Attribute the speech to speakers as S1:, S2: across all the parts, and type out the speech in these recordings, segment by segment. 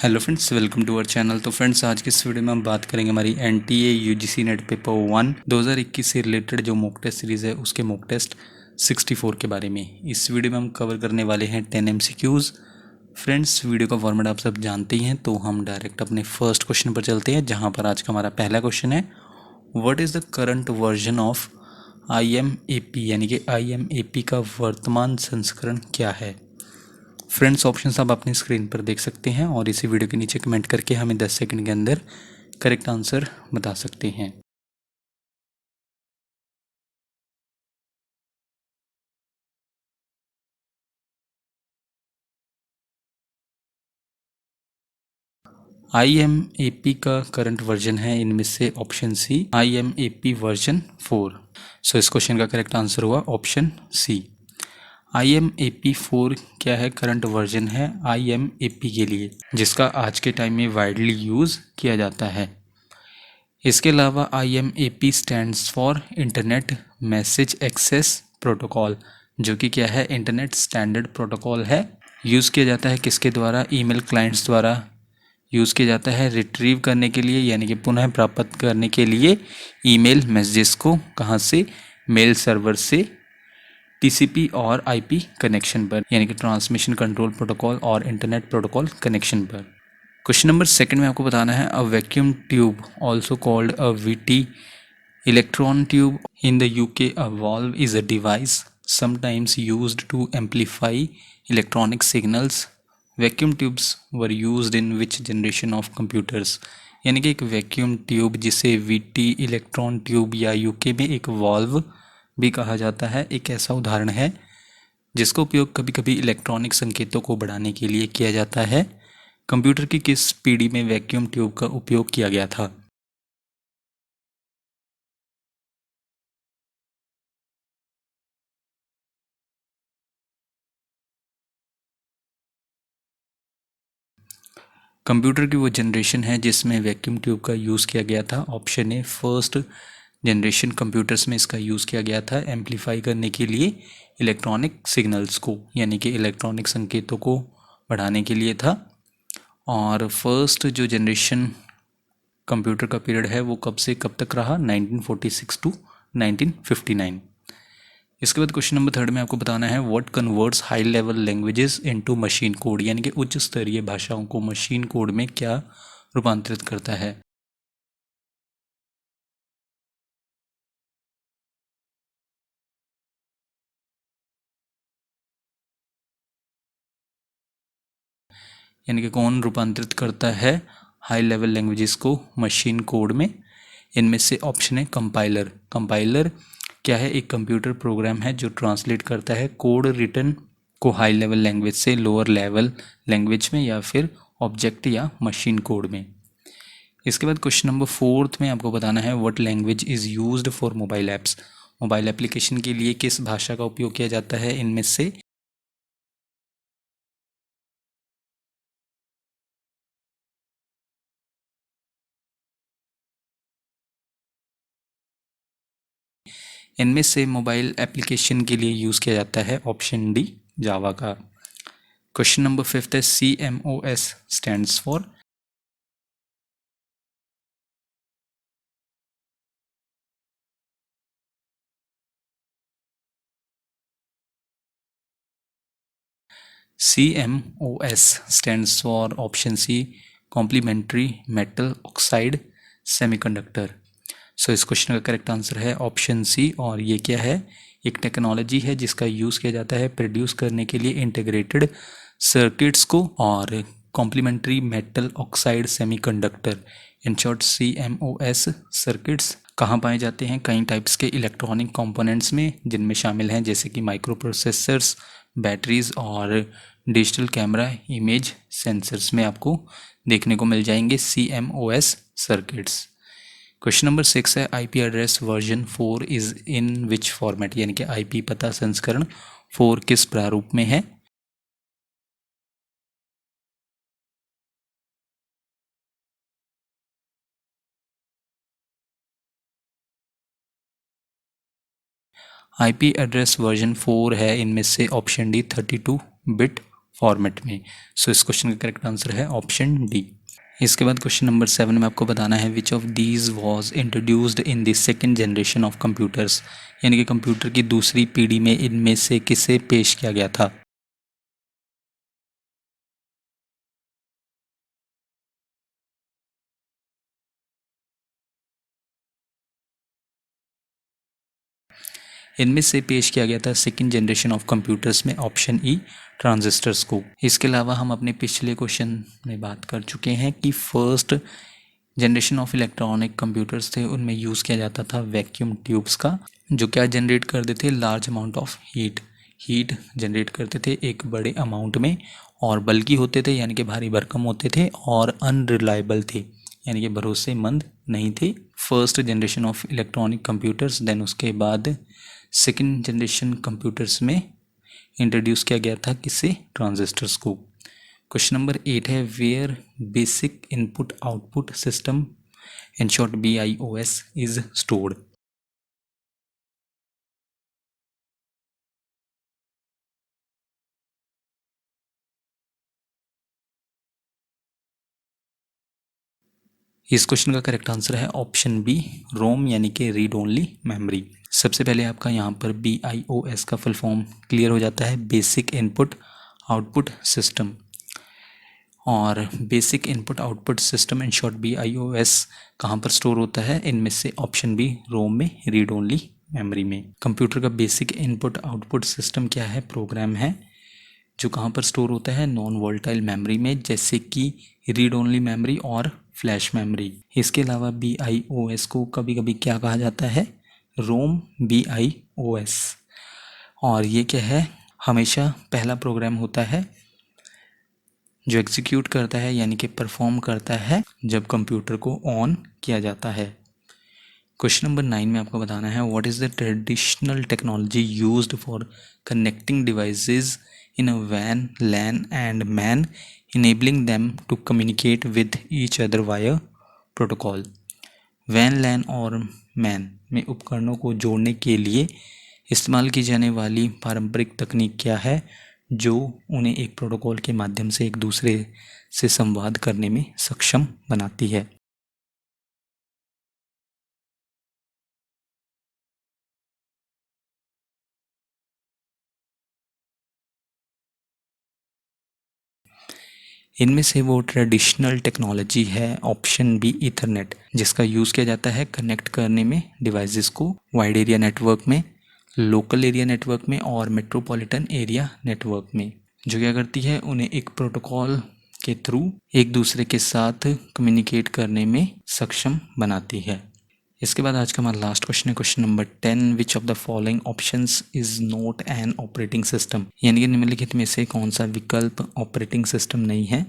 S1: Hello friends, welcome to our channel. तो friends, आज की इस वीडियो में हम बात करेंगे हमारी एनटीए यूजीसी नेट पेपर 1 2021 से रिलेटेड जो मॉक टेस्ट सीरीज़ है उसके मॉक टेस्ट 64 के बारे में। इस वीडियो में हम कवर करने वाले हैं 10 एमसीक्यूज़। फ्रेंड्स, वीडियो का फॉर्मेट आप सब जानते ही हैं, तो हम डायरेक्ट अपने फर्स्ट क्वेश्चन पर चलते हैं, जहाँ पर आज का हमारा पहला क्वेश्चन है, what is the current version of IMAP, यानी कि IMAP का वर्तमान संस्करण क्या है। फ्रेंड्स, ऑप्शंस आप अपनी स्क्रीन पर देख सकते हैं और इसी वीडियो के नीचे कमेंट करके हमें 10 सेकंड के अंदर करेक्ट आंसर बता सकते हैं। IMAP का करंट वर्जन है इनमें से ऑप्शन सी, IMAP वर्जन 4। सो इस क्वेश्चन का करेक्ट आंसर हुआ ऑप्शन सी। IMAP 4 क्या है, करंट वर्जन है IMAP के लिए, जिसका आज के टाइम में वाइडली यूज़ किया जाता है। इसके अलावा IMAP stands for internet message access protocol, जो कि क्या है, इंटरनेट स्टैंडर्ड प्रोटोकॉल है। यूज़ किया जाता है किसके द्वारा, ईमेल क्लाइंट्स द्वारा यूज़ किया जाता है रिट्रीव करने के लिए, यानी कि पुनः प्राप्त करने के लिए ईमेल मैसेजेस को। कहाँ से, मेल सर्वर से TCP और IP कनेक्शन पर, यानी कि ट्रांसमिशन कंट्रोल प्रोटोकॉल और इंटरनेट प्रोटोकॉल कनेक्शन पर। क्वेश्चन नंबर सेकंड में आपको बताना है, a vacuum tube also called a VT electron tube in the UK, a valve is a device sometimes used to amplify electronic signals. Vacuum tubes were used in which generation of computers? यानी कि एक vacuum tube जिसे VT electron tube या UK में एक valve भी कहा जाता है, एक ऐसा उदाहरण है जिसका उपयोग कभी कभी इलेक्ट्रॉनिक संकेतों को बढ़ाने के लिए किया जाता है। कंप्यूटर की किस पीढ़ी में वैक्यूम ट्यूब का उपयोग किया गया था। कंप्यूटर की वो जनरेशन है जिसमें वैक्यूम ट्यूब का यूज़ किया गया था। Option A, first generation computers में इसका यूज़ किया गया था एम्पलीफाई करने के लिए इलेक्ट्रॉनिक सिग्नल्स को, यानी कि इलेक्ट्रॉनिक संकेतों को बढ़ाने के लिए था। और फर्स्ट जो जनरेशन कंप्यूटर का पीरियड है वो कब से कब तक रहा, 1946 टू 1959। इसके बाद क्वेश्चन नंबर थर्ड में आपको बताना है, what converts high level languages into machine code, यानी कि उच्च स्तरीय भाषाओं को मशीन कोड में क्या रूपांतरित करता है। यानी कि कौन रूपांतरित करता है हाई लेवल लैंग्वेजेस को मशीन कोड में। इनमें से ऑप्शन है कंपाइलर। कंपाइलर क्या है, एक कंप्यूटर प्रोग्राम है जो ट्रांसलेट करता है कोड रिटर्न को हाई लेवल लैंग्वेज से लोअर लेवल लैंग्वेज में या फिर ऑब्जेक्ट या मशीन कोड में। इसके बाद क्वेश्चन नंबर फोर्थ में आपको बताना है, what language is used for mobile apps. Mobile application के लिए किस भाषा का उपयोग किया जाता है इनमें से। इनमें से मोबाइल एप्लीकेशन के लिए यूज़ किया जाता है ऑप्शन डी, जावा का। क्वेश्चन नंबर फिफ्थ है, CMOS stands for. CMOS stands for option C, complementary metal oxide semiconductor. So इस क्वेश्चन का करेक्ट आंसर है ऑप्शन सी। और ये क्या है, एक टेक्नोलॉजी है जिसका यूज़ किया जाता है प्रोड्यूस करने के लिए इंटीग्रेटेड सर्किट्स को और complementary metal oxide semiconductor, in short CMOS circuits कहाँ पाए जाते हैं, कई टाइप्स के इलेक्ट्रॉनिक कंपोनेंट्स में, जिनमें शामिल हैं जैसे कि माइक्रो प्रोसेसर्स, बैटरीज और डिजिटल कैमरा इमेज सेंसर्स में आपको देखने को मिल जाएंगे CMOS सर्किट्स। क्वेश्चन नंबर 6 है, IP address version 4 is in which format, यानी कि IP पता संस्करण 4 किस प्रारूप में है। IP एड्रेस वर्जन 4 है इनमें से ऑप्शन डी 32 बिट फॉर्मेट में। सो इस क्वेश्चन का करेक्ट आंसर है ऑप्शन डी। इसके बाद क्वेश्चन नंबर 7 में आपको बताना है which of these was introduced in the second generation of computers, यानी कि कंप्यूटर की दूसरी पीढ़ी में इनमें से किसे पेश किया गया था। इनमें से पेश किया गया था सेकेंड जनरेशन ऑफ कंप्यूटर्स में ऑप्शन ई ट्रांजिस्टर्स को। इसके अलावा हम अपने पिछले क्वेश्चन में बात कर चुके हैं कि first generation of electronic computers थे, उनमें यूज़ किया जाता था वैक्यूम ट्यूब्स का, जो क्या जनरेट करते थे large amount of heat generate करते थे एक बड़े अमाउंट में, और बल्कि होते थे यानी कि भारी भरकम होते थे, और अनरिलायबल थे यानी कि भरोसेमंद नहीं थे। First generation of electronic computers, then उसके बाद सेकेंड जनरेशन कंप्यूटर्स में इंट्रोड्यूस किया गया था किसे, ट्रांजिस्टर्स को। क्वेश्चन नंबर 8 है where basic input output system in short BIOS is stored. इस क्वेश्चन का करेक्ट आंसर है ऑप्शन बी रोम, यानी कि रीड ओनली मेमोरी। सबसे पहले आपका यहाँ पर BIOS का फुल फॉर्म क्लियर हो जाता है, बेसिक इनपुट आउटपुट सिस्टम, और basic input output system in short BIOS कहाँ पर स्टोर होता है, इनमें से ऑप्शन बी रोम में, रीड ओनली मेमोरी में। कंप्यूटर का बेसिक इनपुट आउटपुट सिस्टम क्या है, प्रोग्राम है, जो कहाँ पर स्टोर होता है, नॉन वोलेटाइल मेमोरी में, जैसे कि रीड ओनली मेमोरी और फ्लैश मेमोरी। इसके अलावा BIOS को कभी कभी क्या कहा जाता है, रोम BIOS, और ये क्या है, हमेशा पहला प्रोग्राम होता है जो एग्जीक्यूट करता है यानी कि परफॉर्म करता है जब कंप्यूटर को ऑन किया जाता है। क्वेश्चन नंबर 9 में आपको बताना है what is the traditional technology used for connecting devices in a वैन LAN and MAN enabling them to communicate with each other wire protocol. वैन लैन और मैन में उपकरणों को जोड़ने के लिए इस्तेमाल की जाने वाली पारंपरिक तकनीक क्या है, जो उन्हें एक प्रोटोकॉल के माध्यम से एक दूसरे से संवाद करने में सक्षम बनाती है। इनमें से वो ट्रेडिशनल टेक्नोलॉजी है ऑप्शन बी ईथरनेट, जिसका यूज़ किया जाता है कनेक्ट करने में डिवाइसेस को वाइड एरिया नेटवर्क में, लोकल एरिया नेटवर्क में और मेट्रोपॉलिटन एरिया नेटवर्क में, जो क्या करती है उन्हें एक प्रोटोकॉल के थ्रू एक दूसरे के साथ कम्युनिकेट करने में सक्षम बनाती है। इसके बाद आज का हमारा लास्ट क्वेश्चन है question number 10 which of the following options is not an operating system, यानी कि निम्नलिखित में से कौन सा विकल्प ऑपरेटिंग सिस्टम नहीं है।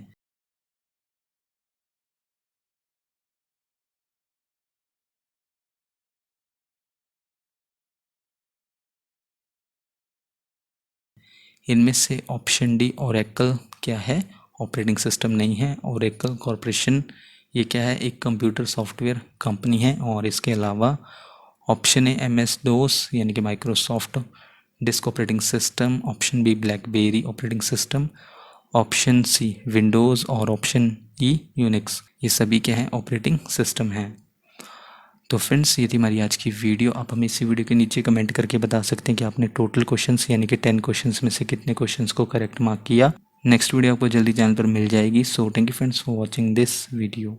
S1: इनमें से ऑप्शन डी ओरेकल क्या है, ऑपरेटिंग सिस्टम नहीं है। ओरेकल कॉरपोरेशन ये क्या है, एक कंप्यूटर सॉफ्टवेयर कंपनी है। और इसके अलावा ऑप्शन ए MS DOS यानी कि Microsoft disk operating system, option B BlackBerry operating system, option C Windows और ऑप्शन ई यूनिक्स, ये सभी क्या हैं, ऑपरेटिंग सिस्टम हैं। तो फ्रेंड्स ये थी हमारी आज की वीडियो। आप हमें इसी वीडियो के नीचे कमेंट करके बता सकते हैं कि आपने टोटल क्वेश्चंस यानी कि 10 क्वेश्चंस में से कितने क्वेश्चंस को करेक्ट मार्क किया। नेक्स्ट वीडियो आपको जल्दी चैनल पर मिल जाएगी। So thank you friends for watching this video.